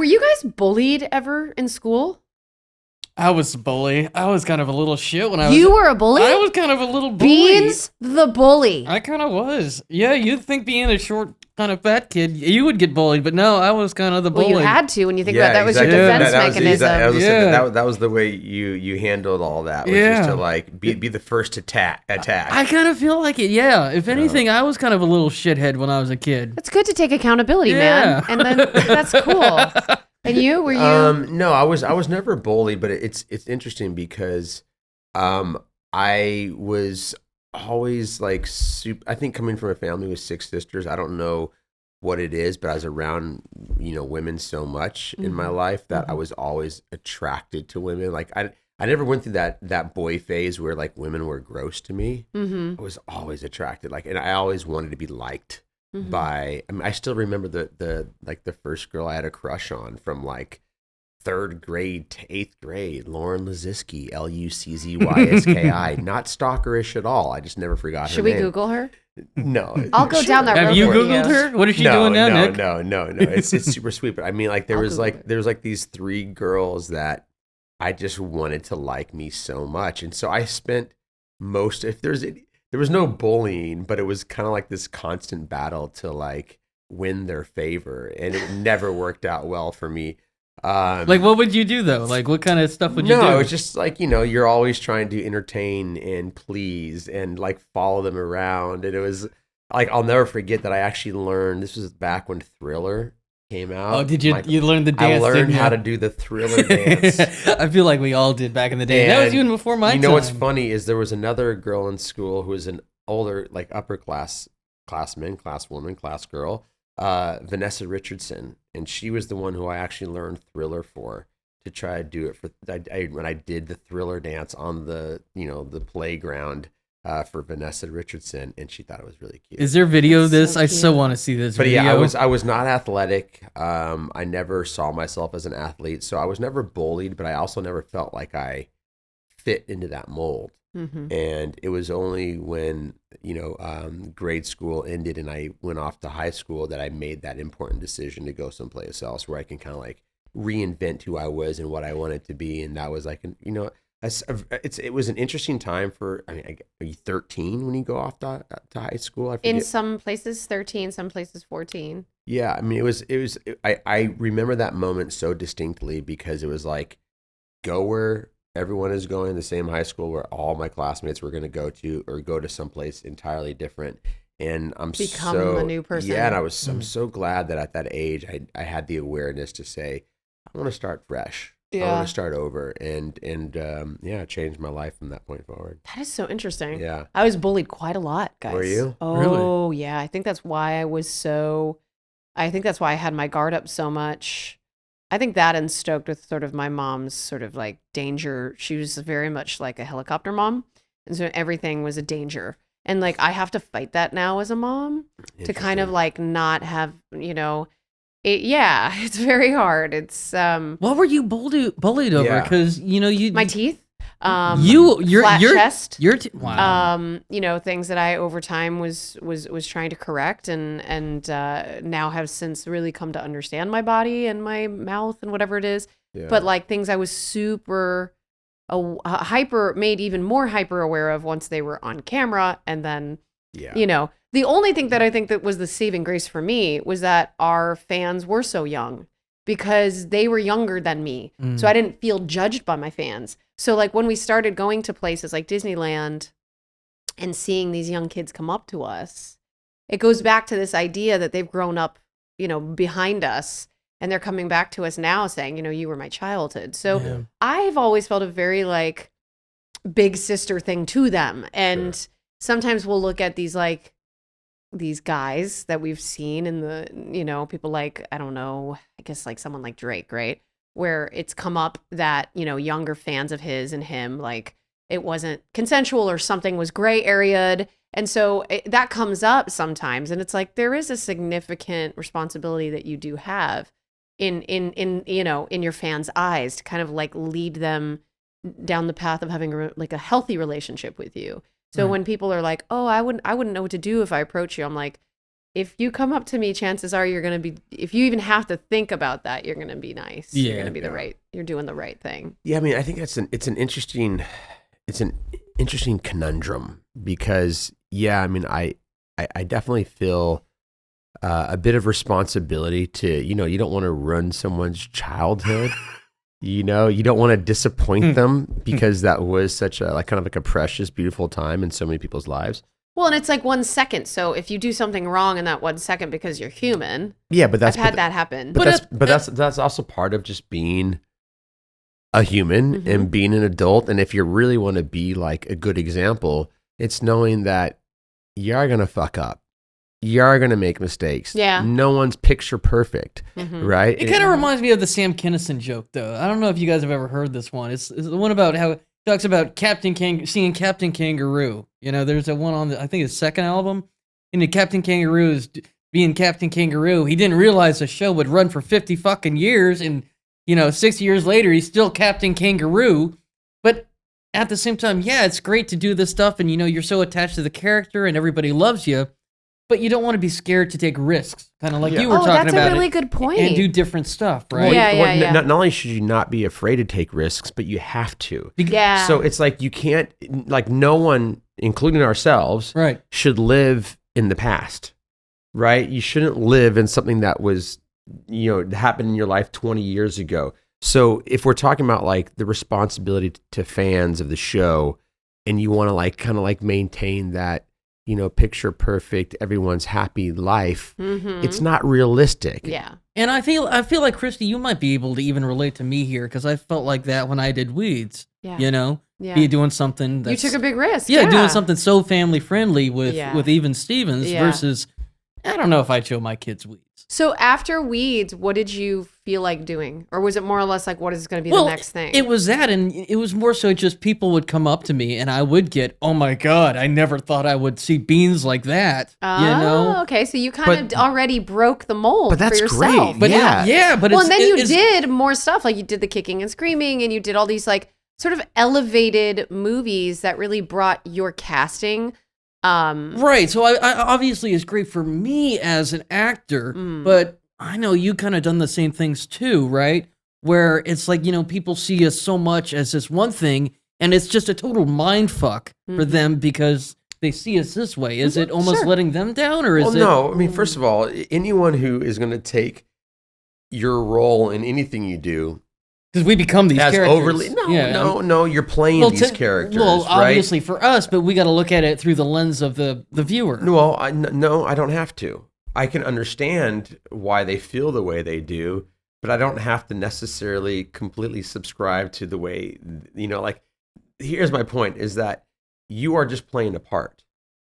Were you guys bullied ever in school? I was a bully. I was kind of a little shit when I was. You were a bully? I was kind of a little bully. Beans the bully. I kind of was. Yeah, you'd think being a short, kind of fat kid, you would get bullied, but no, I was kind of the bully. Well, you had to when you think about that was your defense mechanism. That was the way you handled all that. Was just to like be the first to attack. I kind of feel like it. Yeah. If anything, I was kind of a little shithead when I was a kid. It's good to take accountability, man. And then that's cool. And you were you? No, I was never bullied, but it's interesting because I was always like I think coming from a family with 6 sisters, I don't know what it is, but I was around women so much in my life that I was always attracted to women. Like I never went through that boy phase where like women were gross to me. I was always attracted, and I always wanted to be liked. I still remember the first girl I had a crush on from like 3rd grade to 8th grade, Lauren Luziski, Luczkyski, not stalkerish at all. I just never forgot her name. Should we Google her? No. I'll go down that road. Have you Googled her? What is she doing now, Nick? No. It's super sweet. But I mean, like there was these 3 girls that I just wanted to like me so much. And so I spent there was no bullying, but it was kind of like this constant battle to like win their favor, and it never worked out well for me. Like, what would you do though? Like, what kind of stuff would you do? No, it's just like you're always trying to entertain and please and like follow them around, and it was like I'll never forget that I actually learned. This was back when Thriller came out. Oh, did you learn the dance? I learned how to do the Thriller dance. I feel like we all did back in the day. And that was even before my time. You know what's funny is there was another girl in school who was an older, like upper classwoman, class girl, Vanessa Richardson, and she was the one who I actually learned Thriller for, to try to do it for. When I did the Thriller dance on the the playground. For Vanessa Richardson, and she thought it was really cute. Is there video of this? I so want to see this video. Yeah, I was not athletic. I never saw myself as an athlete, so I was never bullied, but I also never felt like I fit into that mold. And it was only when grade school ended and I went off to high school that I made that important decision to go someplace else where I can kind of like reinvent who I was and what I wanted to be, and that was like it was an interesting time for. I mean, are you 13 when you go off to high school? I forget. In some places 13, some places 14. Yeah, I mean, it was. I remember that moment so distinctly because it was like, go where everyone is going, the same high school where all my classmates were going to go to, or go to someplace entirely different. And become a new person. Yeah, and I'm so glad that at that age I had the awareness to say, I want to start fresh. Yeah. I want to start over and change my life from that point forward. That is so interesting. Yeah. I was bullied quite a lot, guys. Were you? Oh, really? Yeah. I think that's why I had my guard up so much. I think that and stoked with sort of my mom's sort of like danger. She was very much like a helicopter mom. And so everything was a danger. And like, I have to fight that now as a mom to kind of like not have, it's very hard. It's what were you bullied over? Because my teeth, your chest, wow. Things that I over time was trying to correct and now have since really come to understand my body and my mouth and whatever it is. Yeah. But like things I was super made even more hyper aware of once they were on camera, and then the only thing that I think that was the saving grace for me was that our fans were so young because they were younger than me. So I didn't feel judged by my fans. So like when we started going to places like Disneyland and seeing these young kids come up to us, it goes back to this idea that they've grown up, behind us, and they're coming back to us now saying, you were my childhood. So I've always felt a very like big sister thing to them. And sometimes we'll look at these guys that we've seen in the, people like, I don't know, I guess like someone like Drake, right? Where it's come up that, younger fans of his and him, like it wasn't consensual or something was gray areaed. And so that comes up sometimes. And it's like, there is a significant responsibility that you do have in your fans' eyes to kind of like lead them down the path of having a healthy relationship with you. So when people are like, oh, I wouldn't know what to do if I approach you, I'm like, if you come up to me, chances are you're going to be, if you even have to think about that, you're going to be nice. You're going to be you're doing the right thing. Yeah. I mean, I think it's an interesting conundrum because, yeah, I mean, I definitely feel a bit of responsibility to, you don't want to ruin someone's childhood. You don't want to disappoint them because that was such a kind of a precious, beautiful time in so many people's lives. Well, and it's like 1 second. So if you do something wrong in that 1 second because you're human, yeah, but I've had that happen. But that's also part of just being a human and being an adult. And if you really want to be like a good example, it's knowing that you are gonna fuck up. You are going to make mistakes. Yeah. No one's picture perfect, right? It kind of reminds me of the Sam Kinison joke, though. I don't know if you guys have ever heard this one. It's the one about how it talks about seeing Captain Kangaroo. There's a one on I think his second album. And the Captain Kangaroo is being Captain Kangaroo. He didn't realize the show would run for 50 fucking years. And, 6 years later, he's still Captain Kangaroo. But at the same time, yeah, it's great to do this stuff. And, you're so attached to the character and everybody loves you. But you don't want to be scared to take risks, kind of like you were talking about. Oh, that's a really good point. And do different stuff, right? Yeah. Not only should you not be afraid to take risks, but you have to. Yeah. So it's like you can't, no one, including ourselves, right, should live in the past, right? You shouldn't live in something that was, happened in your life 20 years ago. So if we're talking about like the responsibility to fans of the show, and you want to kind of maintain that, picture perfect, everyone's happy life, it's not realistic. Yeah. And I feel like, Christy, you might be able to even relate to me here because I felt like that when I did Weeds. Yeah. Be doing something you took a big risk. Yeah, doing something so family friendly with Even Stevens versus, I don't know if I'd show my kids Weeds. So after Weeds, what did you feel like doing? Or was it more or less like, what is going to be the next thing? It was that, and it was more so just people would come up to me, and I would get, oh my God, I never thought I would see beans like that, okay, so you kind of already broke the mold for yourself. Great. But but and then you did more stuff, like you did the Kicking and Screaming, and you did all these like sort of elevated movies that really brought your casting. Right, so I obviously it's great for me as an actor, but I know you kind of done the same things too, right? Where it's like, people see us so much as this one thing, and it's just a total mind fuck for them because they see us this way. Is it almost letting them down, or is it? No, I mean, first of all, anyone who is going to take your role in anything you do, because we become these characters. Overly, no, you're playing these characters. Well, obviously for us, but we got to look at it through the lens of the viewer. Well, no, I don't have to. I can understand why they feel the way they do, but I don't have to necessarily completely subscribe to the way, here's my point, is that you are just playing a part.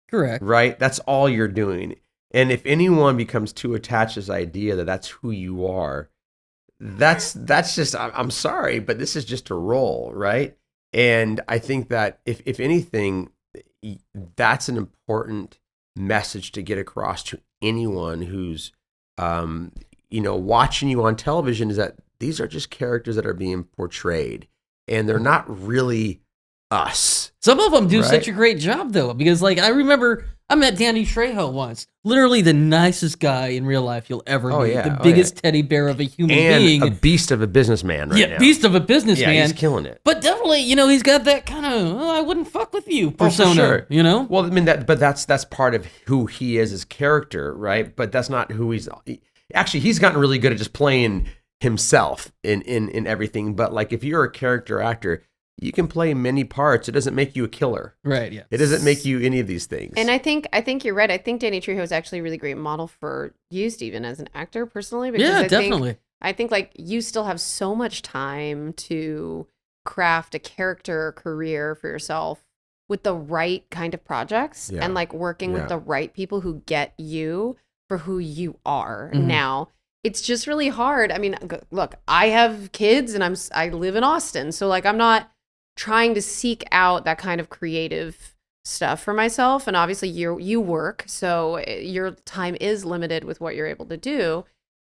Correct. Right? That's all you're doing. And if anyone becomes too attached to this idea that that's who you are, that's just, I'm sorry, but this is just a role, right? And I think that if anything, that's an important message to get across to anyone who's, watching you on television, is that these are just characters that are being portrayed, and they're not really us. Some of them do such a great job, though, because I remember I met Danny Trejo once. Literally the nicest guy in real life you'll ever meet. Yeah. The biggest teddy bear of a human being. And a beast of a businessman right now. Beast of a businessman. Yeah, he's killing it. But definitely, he's got that kind of, I wouldn't fuck with you persona, sure. Well, I mean, that's part of who he is as character, right? But that's not who actually, he's gotten really good at just playing himself in everything. But if you're a character actor, you can play many parts. It doesn't make you a killer. Right, yeah. It doesn't make you any of these things. And I think you're right. I think Danny Trejo is actually a really great model for you, Steven, as an actor personally. Because definitely. I think you still have so much time to craft a character career for yourself with the right kind of projects and working with the right people who get you for who you are now. It's just really hard. I mean, look, I have kids and I live in Austin. So I'm not trying to seek out that kind of creative stuff for myself. And obviously you work, so your time is limited with what you're able to do.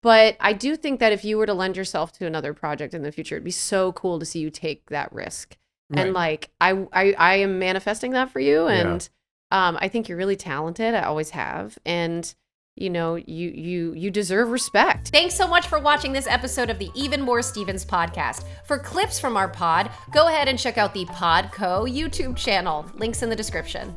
But I do think that if you were to lend yourself to another project in the future, it'd be so cool to see you take that risk. Right. And I am manifesting that for you. And I think you're really talented. I always have. And you deserve respect. Thanks so much for watching this episode of the Even More Stevens podcast. For clips from our pod, go ahead and check out the PodCo YouTube channel. Links in the description.